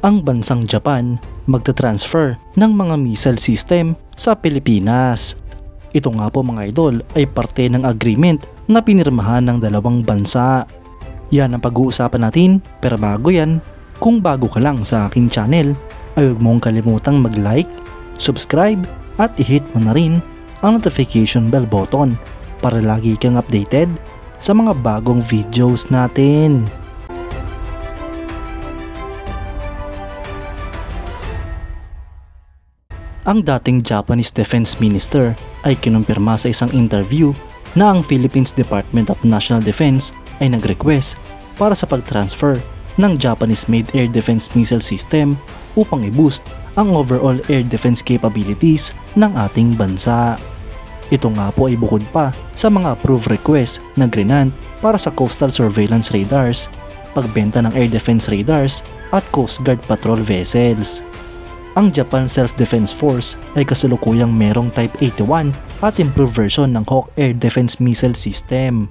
ang bansang Japan magta-transfer ng mga missile system sa Pilipinas. Ito nga po mga idol ay parte ng agreement na pinirmahan ng dalawang bansa. Yan ang pag-uusapan natin, pero bago yan, kung bago ka lang sa aking channel ay huwag mong kalimutang mag-like, subscribe at i-hit mo na rin ang notification bell button para lagi kang updated sa mga bagong videos natin. Ang dating Japanese Defense Minister ay kinumpirma sa isang interview na ang Philippines Department of National Defense ay nag-request para sa pag-transfer ng Japanese-made air defense missile system upang i-boost ang overall air defense capabilities ng ating bansa. Ito nga po ay bukod pa sa mga approved request na grinant para sa coastal surveillance radars, pagbenta ng air defense radars at Coast Guard patrol vessels. Ang Japan Self-Defense Force ay kasalukuyang merong Type 81 at improved version ng Hawk Air Defense Missile System.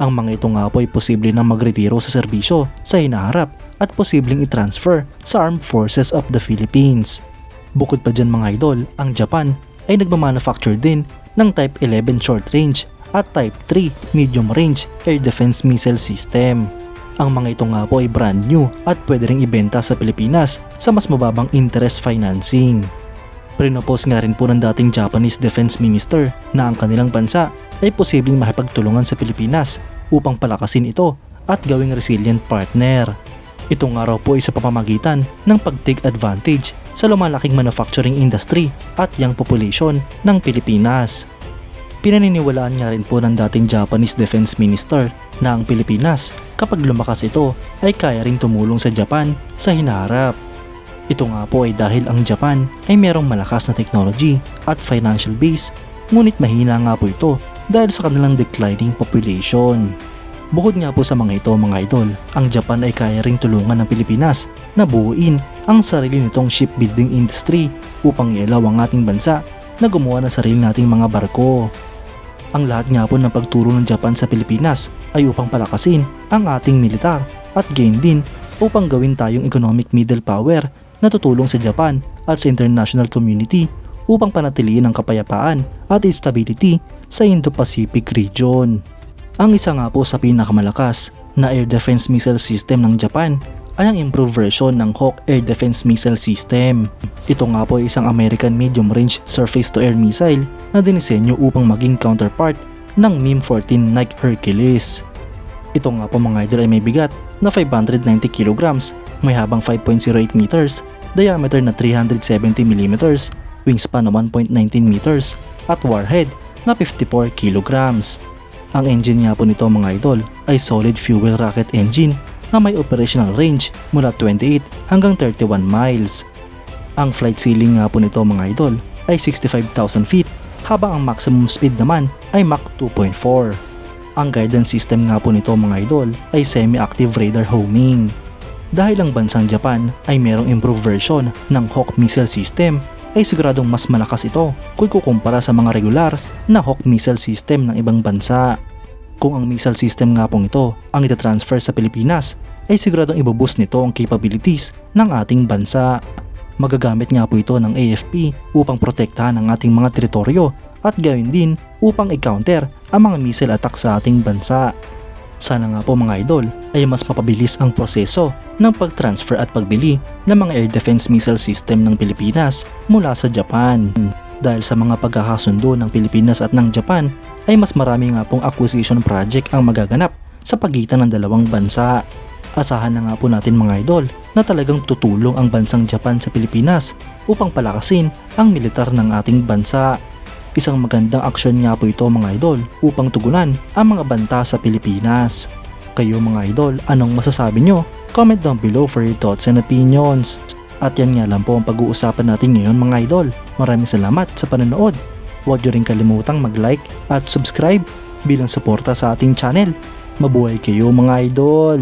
Ang mga ito nga po ay posible na magretiro sa serbisyo sa hinaharap at posibleng i-transfer sa Armed Forces of the Philippines. Bukod pa dyan mga idol, ang Japan ay nagmamanufacture din ng Type 11 Short Range at Type 3 Medium Range Air Defense Missile System. Ang mga ito nga po ay brand new at pwede ring ibenta sa Pilipinas sa mas mababang interest financing. Prinopose nga rin po ng dating Japanese Defense Minister na ang kanilang bansa ay posibleng makipagtulungan sa Pilipinas upang palakasin ito at gawing resilient partner. Ito nga raw po ay sa pamamagitan ng pag-take advantage sa lumalaking manufacturing industry at young population ng Pilipinas. Pinaniniwalaan nga rin po ng dating Japanese Defense Minister na ang Pilipinas kapag lumakas ito ay kaya ring tumulong sa Japan sa hinaharap. Ito nga po ay dahil ang Japan ay merong malakas na technology at financial base, ngunit mahina nga po ito dahil sa kanilang declining population. Bukod nga po sa mga ito mga idol, ang Japan ay kaya ring tulungan ng Pilipinas na buuin ang sarili nitong shipbuilding industry upang ialaw ang ating bansa na gumawa ng sarili nating mga barko. Ang lahat nga po ng pagturo ng Japan sa Pilipinas ay upang palakasin ang ating militar at gain din upang gawin tayong economic middle power na tutulong sa Japan at sa international community upang panatiliin ang kapayapaan at stability sa Indo-Pacific region. Ang isa nga po sa pinakamalakas na air defense missile system ng Japan ay ang improved version ng Hawk Air Defense Missile System. Ito nga po ay isang American medium-range surface-to-air missile na dinisenyo upang maging counterpart ng MIM-14 Nike Hercules. Ito nga po mga idol ay may bigat na 590 kg, may habang 5.08 meters, diameter na 370 mm, wingspan na 1.19 meters, at warhead na 54 kg. Ang engine nga po nito mga idol ay solid fuel rocket engine na may operational range mula 28 hanggang 31 miles. Ang flight ceiling nga po nito mga idol ay 65,000 feet habang ang maximum speed naman ay Mach 2.4. Ang guidance system nga po nito mga idol ay semi-active radar homing. Dahil ang bansang Japan ay merong improved version ng Hawk missile system ay siguradong mas malakas ito kung kukumpara sa mga regular na Hawk missile system ng ibang bansa. Kung ang missile system nga pong ito ang itatransfer sa Pilipinas, ay siguradong ibuboost nito ang capabilities ng ating bansa. Magagamit nga po ito ng AFP upang protektahan ang ating mga teritoryo at gawin din upang i-counter ang mga missile attack sa ating bansa. Sana nga po mga idol ay mas mapabilis ang proseso ng pag-transfer at pagbili ng mga air defense missile system ng Pilipinas mula sa Japan. Dahil sa mga pagkakasundo ng Pilipinas at ng Japan ay mas marami nga pong acquisition project ang magaganap sa pagitan ng dalawang bansa. Asahan na nga po natin mga idol na talagang tutulong ang bansang Japan sa Pilipinas upang palakasin ang militar ng ating bansa. Isang magandang aksyon nga po ito mga idol upang tugunan ang mga banta sa Pilipinas. Kayo mga idol, anong masasabi nyo? Comment down below for your thoughts and opinions. At yan nga lang po ang pag-uusapan natin ngayon mga idol. Maraming salamat sa panonood. Huwag nyo rin kalimutang mag-like at subscribe bilang suporta sa ating channel. Mabuhay kayo mga idol!